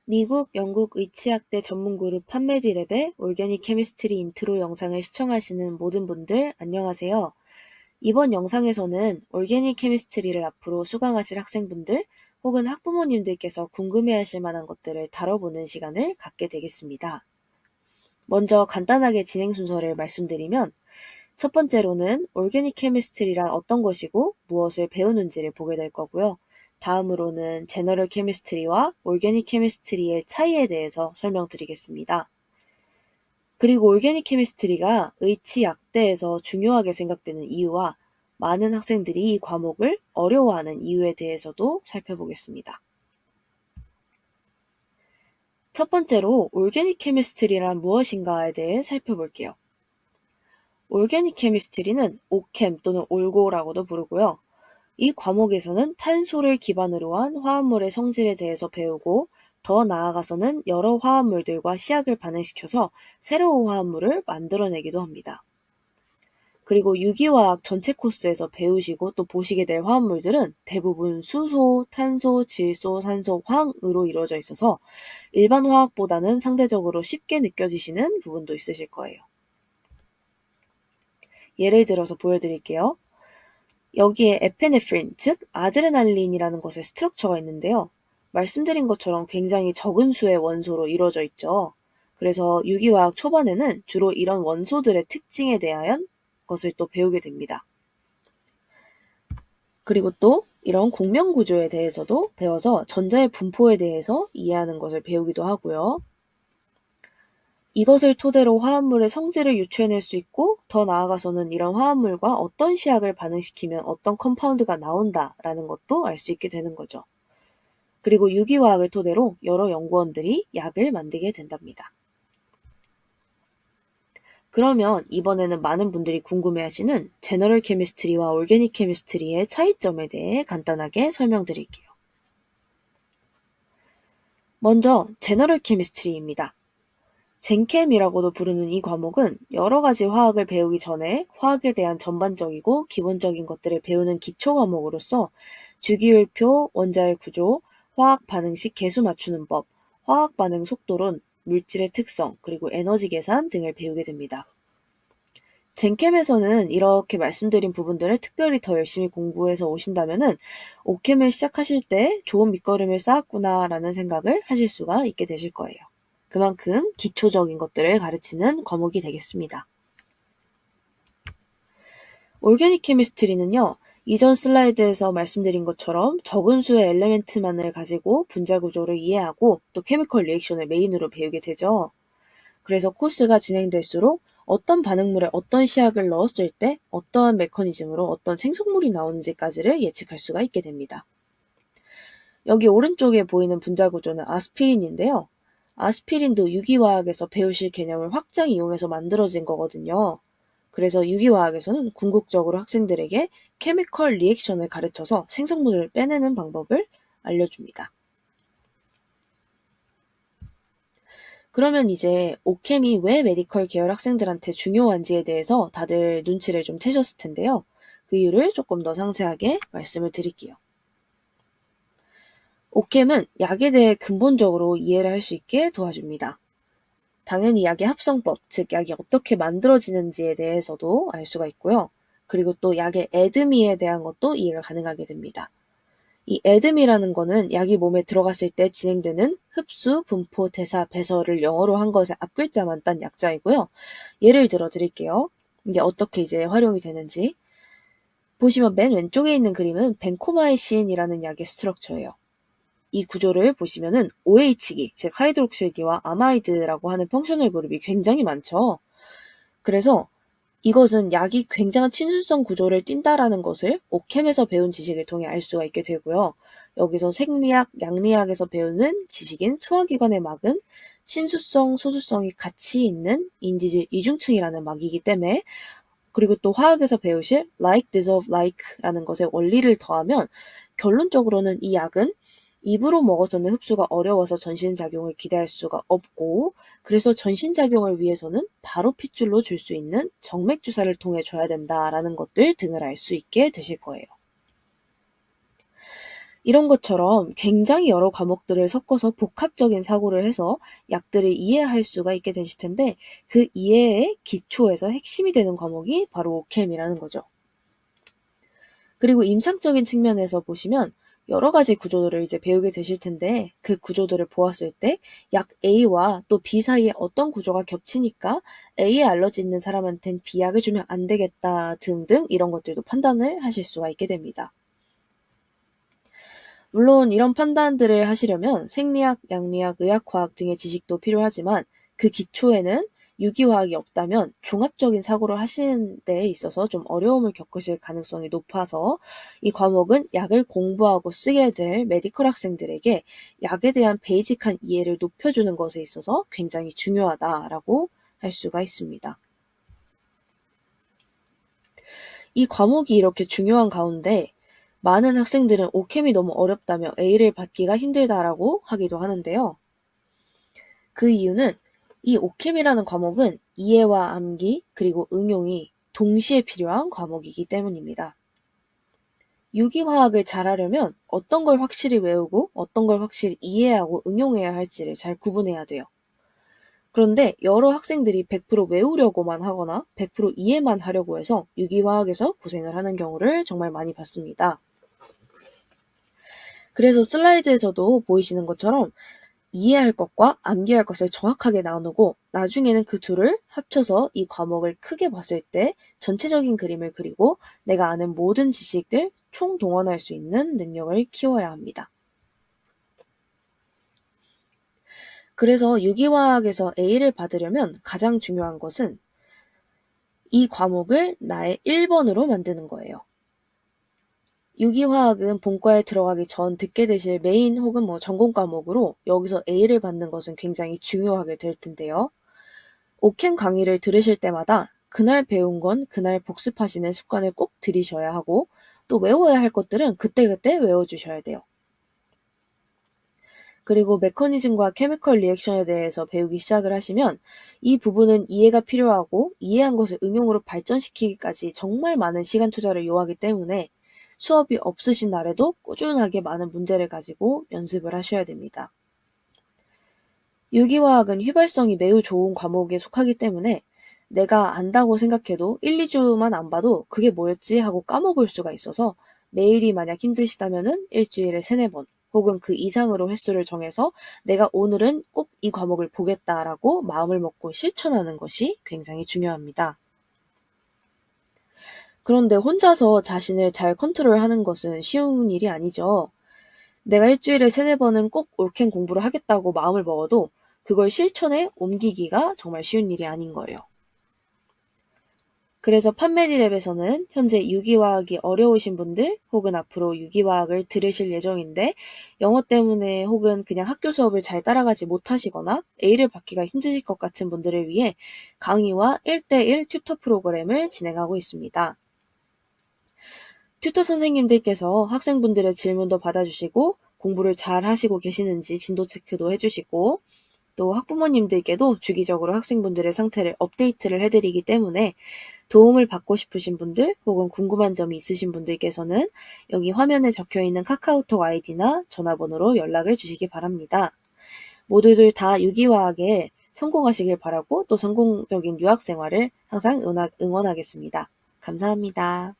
미국, 영국 의치학대 전문그룹 판메디랩의 올게닉 케미스트리 인트로 영상을 시청하시는 모든 분들 안녕하세요. 이번 영상에서는 올게닉 케미스트리를 앞으로 수강하실 학생분들 혹은 학부모님들께서 궁금해하실 만한 것들을 다뤄보는 시간을 갖게 되겠습니다. 먼저 간단하게 진행 순서를 말씀드리면 첫 번째로는 올게닉 케미스트리란 어떤 것이고 무엇을 배우는지를 보게 될 거고요. 다음으로는 제너럴 케미스트리와 올게닉 케미스트리의 차이에 대해서 설명드리겠습니다. 그리고 올게닉 케미스트리가 의치약대에서 중요하게 생각되는 이유와 많은 학생들이 이 과목을 어려워하는 이유에 대해서도 살펴보겠습니다. 첫 번째로 올게닉 케미스트리란 무엇인가에 대해 살펴볼게요. 올게닉 케미스트리는 오캠 또는 올고라고도 부르고요. 이 과목에서는 탄소를 기반으로 한 화합물의 성질에 대해서 배우고 더 나아가서는 여러 화합물들과 시약을 반응시켜서 새로운 화합물을 만들어내기도 합니다. 그리고 유기화학 전체 코스에서 배우시고 또 보시게 될 화합물들은 대부분 수소, 탄소, 질소, 산소, 황으로 이루어져 있어서 일반 화학보다는 상대적으로 쉽게 느껴지시는 부분도 있으실 거예요. 예를 들어서 보여드릴게요. 여기에 에페네프린, 즉 아드레날린이라는 것의 스트럭처가 있는데요. 말씀드린 것처럼 굉장히 적은 수의 원소로 이루어져 있죠. 그래서 유기화학 초반에는 주로 이런 원소들의 특징에 대한 것을 또 배우게 됩니다. 그리고 또 이런 공명구조에 대해서도 배워서 전자의 분포에 대해서 이해하는 것을 배우기도 하고요. 이것을 토대로 화합물의 성질을 유추해낼 수 있고 더 나아가서는 이런 화합물과 어떤 시약을 반응시키면 어떤 컴파운드가 나온다라는 것도 알 수 있게 되는 거죠. 그리고 유기화학을 토대로 여러 연구원들이 약을 만들게 된답니다. 그러면 이번에는 많은 분들이 궁금해하시는 제너럴 케미스트리와 올게닉 케미스트리의 차이점에 대해 간단하게 설명드릴게요. 먼저 제너럴 케미스트리입니다. 젠캠이라고도 부르는 이 과목은 여러 가지 화학을 배우기 전에 화학에 대한 전반적이고 기본적인 것들을 배우는 기초 과목으로서 주기율표, 원자의 구조, 화학 반응식 개수 맞추는 법, 화학 반응 속도론, 물질의 특성, 그리고 에너지 계산 등을 배우게 됩니다. 젠캠에서는 이렇게 말씀드린 부분들을 특별히 더 열심히 공부해서 오신다면은 오캠을 시작하실 때 좋은 밑거름을 쌓았구나 라는 생각을 하실 수가 있게 되실 거예요. 그만큼 기초적인 것들을 가르치는 과목이 되겠습니다. 올게닉 케미스트리는요. 이전 슬라이드에서 말씀드린 것처럼 적은 수의 엘레멘트만을 가지고 분자 구조를 이해하고 또 케미컬 리액션을 메인으로 배우게 되죠. 그래서 코스가 진행될수록 어떤 반응물에 어떤 시약을 넣었을 때 어떠한 메커니즘으로 어떤 생성물이 나오는지까지를 예측할 수가 있게 됩니다. 여기 오른쪽에 보이는 분자 구조는 아스피린인데요. 아스피린도 유기화학에서 배우실 개념을 확장 이용해서 만들어진 거거든요. 그래서 유기화학에서는 궁극적으로 학생들에게 케미컬 리액션을 가르쳐서 생성물을 빼내는 방법을 알려줍니다. 그러면 이제 오캠이 왜 메디컬 계열 학생들한테 중요한지에 대해서 다들 눈치를 좀 채셨을 텐데요. 그 이유를 조금 더 상세하게 말씀을 드릴게요. 오캠은 약에 대해 근본적으로 이해를 할 수 있게 도와줍니다. 당연히 약의 합성법, 즉 약이 어떻게 만들어지는지에 대해서도 알 수가 있고요. 그리고 또 약의 애드미에 대한 것도 이해가 가능하게 됩니다. 이 애드미라는 거는 약이 몸에 들어갔을 때 진행되는 흡수, 분포, 대사, 배설을 영어로 한 것의 앞글자만 딴 약자이고요. 예를 들어 드릴게요. 이게 어떻게 이제 활용이 되는지. 보시면 맨 왼쪽에 있는 그림은 벤코마이신이라는 약의 스트럭처예요. 이 구조를 보시면은 OH기, 즉 하이드록실기와 아마이드라고 하는 펑셔널 그룹이 굉장히 많죠. 그래서 이것은 약이 굉장한 친순성 구조를 띈다라는 것을 오캠에서 배운 지식을 통해 알 수가 있게 되고요. 여기서 생리학, 양리학에서 배우는 지식인 소화기관의 막은 친수성, 소수성이 같이 있는 인지질 이중층이라는 막이기 때문에 그리고 또 화학에서 배우실 like, dissolve, like라는 것의 원리를 더하면 결론적으로는 이 약은 입으로 먹어서는 흡수가 어려워서 전신작용을 기대할 수가 없고 그래서 전신작용을 위해서는 바로 핏줄로 줄 수 있는 정맥주사를 통해 줘야 된다라는 것들 등을 알 수 있게 되실 거예요. 이런 것처럼 굉장히 여러 과목들을 섞어서 복합적인 사고를 해서 약들을 이해할 수가 있게 되실 텐데 그 이해의 기초에서 핵심이 되는 과목이 바로 오켐이라는 거죠. 그리고 임상적인 측면에서 보시면 여러 가지 구조들을 이제 배우게 되실 텐데 그 구조들을 보았을 때 약 A와 또 B 사이에 어떤 구조가 겹치니까 A에 알러지 있는 사람한테는 B약을 주면 안 되겠다 등등 이런 것들도 판단을 하실 수가 있게 됩니다. 물론 이런 판단들을 하시려면 생리학, 양리학, 의학화학 등의 지식도 필요하지만 그 기초에는 유기화학이 없다면 종합적인 사고를 하시는 데 있어서 좀 어려움을 겪으실 가능성이 높아서 이 과목은 약을 공부하고 쓰게 될 메디컬 학생들에게 약에 대한 베이직한 이해를 높여주는 것에 있어서 굉장히 중요하다라고 할 수가 있습니다. 이 과목이 이렇게 중요한 가운데 많은 학생들은 오켐이 너무 어렵다며 A를 받기가 힘들다라고 하기도 하는데요. 그 이유는 이 오켐이라는 과목은 이해와 암기 그리고 응용이 동시에 필요한 과목이기 때문입니다. 유기화학을 잘하려면 어떤 걸 확실히 외우고 어떤 걸 확실히 이해하고 응용해야 할지를 잘 구분해야 돼요. 그런데 여러 학생들이 100% 외우려고만 하거나 100% 이해만 하려고 해서 유기화학에서 고생을 하는 경우를 정말 많이 봤습니다. 그래서 슬라이드에서도 보이시는 것처럼 이해할 것과 암기할 것을 정확하게 나누고 나중에는 그 둘을 합쳐서 이 과목을 크게 봤을 때 전체적인 그림을 그리고 내가 아는 모든 지식들 총동원할 수 있는 능력을 키워야 합니다. 그래서 유기화학에서 A를 받으려면 가장 중요한 것은 이 과목을 나의 1번으로 만드는 거예요. 유기화학은 본과에 들어가기 전 듣게 되실 메인 혹은 전공 과목으로 여기서 A를 받는 것은 굉장히 중요하게 될 텐데요. 오켐 강의를 들으실 때마다 그날 배운 건 그날 복습하시는 습관을 꼭 들이셔야 하고 또 외워야 할 것들은 그때그때 외워주셔야 돼요. 그리고 메커니즘과 케미컬 리액션에 대해서 배우기 시작을 하시면 이 부분은 이해가 필요하고 이해한 것을 응용으로 발전시키기까지 정말 많은 시간 투자를 요하기 때문에 수업이 없으신 날에도 꾸준하게 많은 문제를 가지고 연습을 하셔야 됩니다. 유기화학은 휘발성이 매우 좋은 과목에 속하기 때문에 내가 안다고 생각해도 1, 2주만 안 봐도 그게 뭐였지 하고 까먹을 수가 있어서 매일이 만약 힘드시다면은 일주일에 3, 4번 혹은 그 이상으로 횟수를 정해서 내가 오늘은 꼭 이 과목을 보겠다라고 마음을 먹고 실천하는 것이 굉장히 중요합니다. 그런데 혼자서 자신을 잘 컨트롤하는 것은 쉬운 일이 아니죠. 내가 일주일에 3, 4번은 꼭 올켐 공부를 하겠다고 마음을 먹어도 그걸 실천에 옮기기가 정말 쉬운 일이 아닌 거예요. 그래서 판메디랩에서는 현재 유기화학이 어려우신 분들 혹은 앞으로 유기화학을 들으실 예정인데 영어 때문에 혹은 그냥 학교 수업을 잘 따라가지 못하시거나 A를 받기가 힘드실 것 같은 분들을 위해 강의와 1대1 튜터 프로그램을 진행하고 있습니다. 튜터 선생님들께서 학생분들의 질문도 받아주시고 공부를 잘 하시고 계시는지 진도 체크도 해주시고 또 학부모님들께도 주기적으로 학생분들의 상태를 업데이트를 해드리기 때문에 도움을 받고 싶으신 분들 혹은 궁금한 점이 있으신 분들께서는 여기 화면에 적혀있는 카카오톡 아이디나 전화번호로 연락을 주시기 바랍니다. 모두들 다 유기화학에 성공하시길 바라고 또 성공적인 유학생활을 항상 응원하겠습니다. 감사합니다.